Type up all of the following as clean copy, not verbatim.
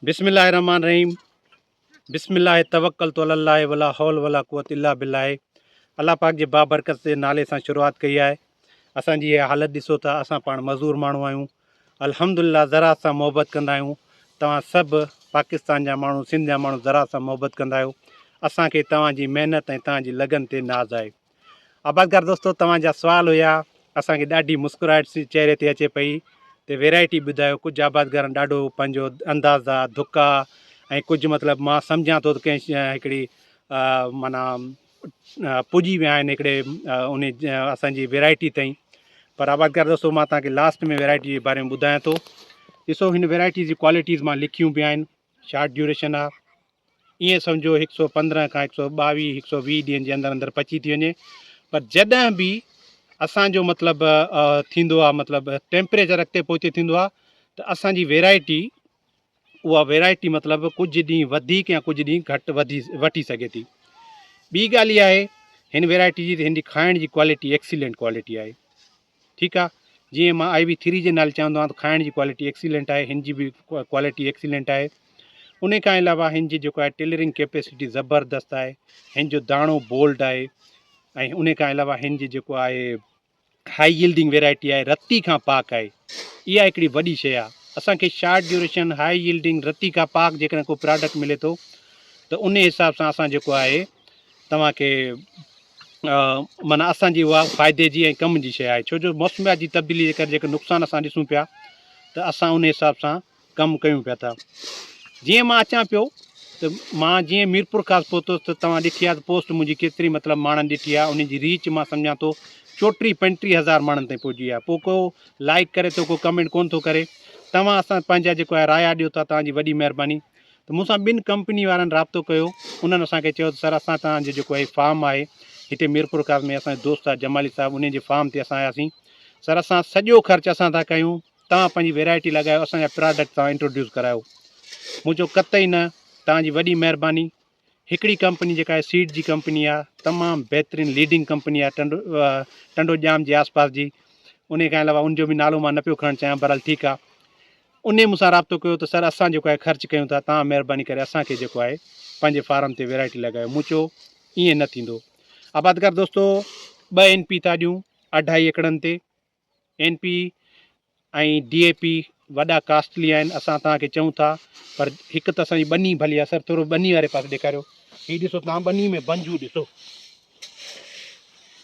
बिस्मिल्लाहिर्रहमानिर्रहीम। बिस्मिल्लाह तवक्कलतु अलल्लाह वला हौल वला कुव्वत इल्ला बिल्लाह। अल्लाह पाक जे बाबरकत जे नाले सां शुरूआत कई आहे। असांजी इहा हालत ॾिसो था, असां पाण मज़दूर माण्हू आहियूं। अल्हम्दुलिल्लाह ज़राअत सां मोहबत कंदा आहियूं। तव्हां सभु पाकिस्तान जा माण्हू, सिंध जा माण्हू ज़राअत सां मोहबत कंदा आहियो। असांखे तव्हांजी महिनत ऐं तव्हांजी लगन ते नाज़ आहे। आबादगार दोस्तो, तव्हांजा सुवाल हुया, असांखे ॾाढी मुस्कुराहट चेहरे ते अचे पई ते वैरायटी ॿुधायो। कुझु आबादगारनि ॾाढो पंहिंजो अंदाज़ा दुका ऐं कुझु मतिलबु मां सम्झां थो त कंहिं हिकिड़ी माना पुॼी विया आहिनि हिकिड़े उन असांजी वैरायटी ताईं। पर आबादगार दोस्तो, मां तव्हांखे लास्ट में वैरायटी जे बारे में ॿुधायां थो। ॾिसो, हिन वैरायटी जी क्वालिटीज़ मां लिखियूं बि आहिनि। शार्ट ड्यूरेशन आहे, ईअं सम्झो 115 खां 122 120 ॾींहंनि जे अंदरि अंदरि पची थी वञे। पर जॾहिं बि असांजो मतिलबु थींदो आहे, मतिलबु टेम्परेचर अॻिते पहुचे थींदो आहे, त असांजी वैरायटी उहा वैरायटी मतिलबु कुझु ॾींहं वधीक या कुझु ॾींहं घटि वठी सघे थी। ॿी ॻाल्हि इहा आहे, हिन वैरायटी जी हिन जी खाइण जी क्वालिटी एक्सीलेंट क्वालिटी आहे। ठीकु आहे, जीअं मां IV3 जे नाले चवंदो आहियां त खाइण जी क्वालिटी एक्सीलेंट आहे, हिन जी बि क्वालिटी एक्सीलेंट आहे। उन खां अलावा हिन जी जेको आहे टेलरिंग कैपेसिटी ज़बरदस्त आहे। हिन जो दाणो बोल्ड आहे। ऐं उन खां अलावा हिन जी जेको आहे हाई यील्डिंग वैरायटी आहे, रती खां पाक आहे। इहा हिकिड़ी वॾी शइ आहे। असांखे शार्ट ड्यूरेशन, हाई यील्डिंग, रती खां पाक जेकॾहिं को प्रोडक्ट मिले थो त उन हिसाब सां असां जेको आहे तव्हांखे माना असांजी उहा फ़ाइदे जी ऐं कम जी शइ आहे। छो जो मौसमियात जी तब्दीली जे करे जेके नुक़सान असां ॾिसूं पिया, त असां उन हिसाब सां कमु कयूं पिया था। जीअं मां अचां पियो त मां जीअं मीरपुर खां पहुतुसि त तव्हां ॾिठी आहे त पोस्ट मुंहिंजी केतिरी मतिलबु माण्हुनि ॾिठी आहे। उन जी रीच मां सम्झां थो 34-35 हज़ार माण्हुनि ताईं पहुची आहे। पोइ को लाइक करे थो, को कमेंट कोन थो करे। तव्हां असां पंहिंजा जेको आहे राया ॾियो था, तव्हांजी वॾी महिरबानी। त मूंसां ॿिनि कंपनी वारनि राब्तो कयो। उन्हनि असांखे चयो त सर, असां तव्हांजो जेको आहे फार्म आहे हिते मीरपुर खास में, असांजो दोस्त आहे जमाली साहिबु, उन जे फार्म ते असां आयासीं। सर, असां सॼो ख़र्चु असां था कयूं, तव्हां पंहिंजी वैरायटी लॻायो, असांजा प्रोडक्ट तव्हां इंट्रोड्यूस करायो। मूं चयो कतई न, तव्हांजी वॾी महिरबानी। हिकिड़ी कंपनी जेका आहे सीड जी कंपनी आहे, तमामु बहितरीनु लीडिंग कंपनी आहे टंडो जाम जे आसपास जी। उन खां अलावा उनजो बि नालो मां न पियो खणणु चाहियां, बहरहाल ठीकु आहे। उन मूंसां राब्तो कयो त सर, असां जेको आहे ख़र्चु कयूं था, तव्हां महिरबानी करे असांखे जेको आहे पंहिंजे फार्म ते वैरायटी लॻायो। मूं चयो ईअं न थींदो। आबादगार दोस्तो, 2 NP था ॾियूं 2.5 एकड़नि ते। NP ऐं DAP वॾा कास्टली आहिनि, असां तव्हांखे चऊं था। पर हिकु त असांजी ॿनी भली आहे। सर, थोरो ॿनी वारे पासे ॾेखारियो। हीअ ॾिसो तव्हां, ॿनी में बंजू ॾिसो।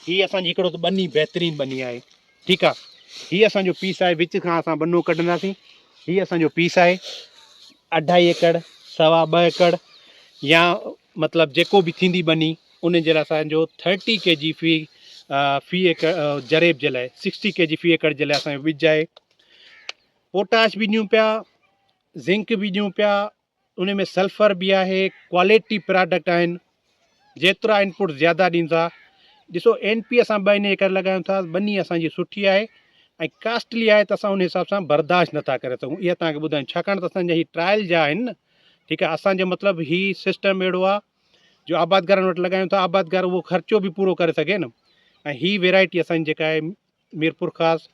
हीअ असांजी हिकिड़ो त ॿनी बहितरीनु ॿनी आहे। ठीकु आहे, हीअ असांजो पीस आहे। विच खां असां ॿनो कढंदासीं। हीअ असांजो पीस आहे 2.5 एकड़, 2.25 एकड़, या मतिलबु जेको बि थींदी ॿनी, उन जे लाइ असांजो 30 kg फी एकड़ जरेब जे लाइ, 60 kg फी एकड़ जे लाइ असांजो ॿिज आहे। पोटाश बि ॾियूं पिया, ज़िंक बि ॾियूं पिया, उन में सल्फर बि आहे। क्वालिटी प्रोडक्ट आहिनि। जेतिरा इनपुट ज़्यादा ॾींदा। ॾिसो, NP असां 2 इन करे लॻायूं था, ॿनी असांजी सुठी आहे ऐं कास्टली आहे, त असां उन हिसाब सां बर्दाश्त नथा करे सघूं। इहा तव्हांखे ॿुधायूं, छाकाणि त असांजा हीअ ट्रायल जा आहिनि न। ठीकु आहे, असांजो मतिलबु हीअ सिस्टम अहिड़ो आहे जो आबादगारनि वटि लॻायूं था, आबादगार उहो ख़र्चो बि पूरो करे सघे न। ऐं हीअ वैरायटी असांजी जेका आहे मीरपुर ख़ासि,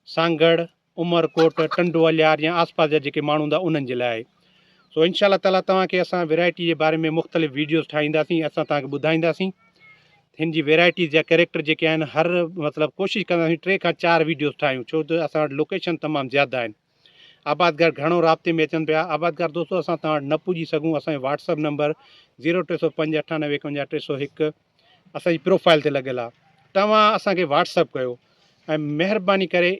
सांगड़, उमरकोट, टंडो अलियार या आसपास जा जेके माण्हू हूंदा उन्हनि जे लाइ आहे। सो इंशाल्लाह ताला तव्हांखे असां वैरायटी जे बारे में मुख़्तलिफ़ वीडियोज़ ठाहींदासीं, असां तव्हांखे ॿुधाईंदासीं। हिन जी वैरायटी जा कैरेक्टर जेके आहिनि, हर मतिलबु कोशिशि कंदासीं 3 खां 4 वीडियोज़ ठाहियूं, छो त असां वटि लोकेशन तमामु ज़्यादा आहिनि। आबादगार घणो राब्ते में अचनि पिया। आबादगार दोस्तो, असां तव्हां वटि न पुॼी सघूं। असांजो WhatsApp नंबर 0305 98 51 301 असांजी प्रोफाइल ते लॻियल आहे। तव्हां असांखे WhatsApp कयो ऐं महिरबानी करे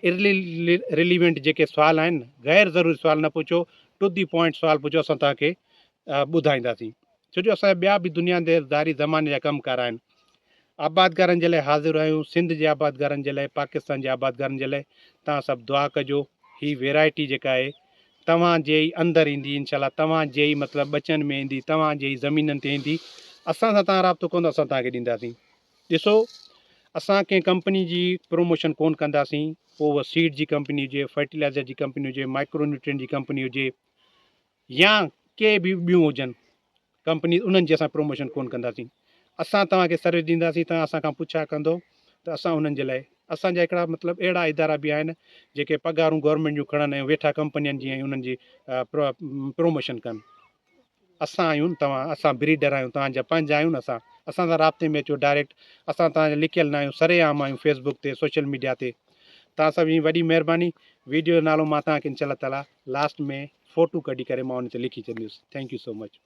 रिलीवेंट जेके सुवाल आहिनि, ग़ैर ज़रूरी सुवाल न पुछो, टू दी पॉइंट सुवाल पुछो, असां तव्हांखे ॿुधाईंदासीं। छो जो असांजा ॿिया बि दुनियादारी ज़माने जा कमकार आहिनि। आबादगारनि जे लाइ हाज़िर आहियूं, सिंध जे आबादगारनि जे लाइ, पाकिस्तान जे आबादगारनि जे लाइ। तव्हां सभु दुआ कजो। हीअ वैरायटी जेका आहे तव्हांजे ई अंदरि ईंदी, इनशाला तव्हांजे ई मतिलबु बचनि में ईंदी, तव्हांजे ई ज़मीननि ते ईंदी। असां सां तव्हां राब्तो कंदो, असां तव्हांखे ॾींदासीं। ॾिसो, असां कंहिं कंपनी जी प्रमोशन कोन कंदासीं, पोइ उहा सीड जी कंपनी हुजे, फर्टिलाइज़र जी कंपनी हुजे, माइक्रोन्यूट्रिएंट जी कंपनी हुजे, या के बि ॿियूं हुजनि कंपनी, उन्हनि जी असां प्रमोशन कोन कंदासीं। असां तव्हांखे सर्विस ॾींदासीं। तव्हां असां खां पुछा कंदो त असां उन्हनि जे लाइ असांजा हिकिड़ा मतिलबु अहिड़ा इदारा बि आहिनि जेके पघारूं गवर्नमेंट जूं खणनि ऐं वेठा कंपनियुनि जी ऐं उन्हनि जी प्रोमोशन कनि। असां आहियूं तव्हां, असां ब्रीडर आहियूं, तव्हांजा पंहिंजा आहियूं न असां। असां सां राब्ते में अचो डायरेक्ट, असां तव्हांजा लिकियल न आहियूं, सरेआम आहियूं फेसबुक ते, सोशल मीडिया ते। तव्हां सभिनी वॾी महिरबानी। वीडियो जो नालो मां तव्हांखे इनशाला ताला लास्ट में फ़ोटू कढी करे मां हुन ते लिखी छॾींदुसि। Thank you so much.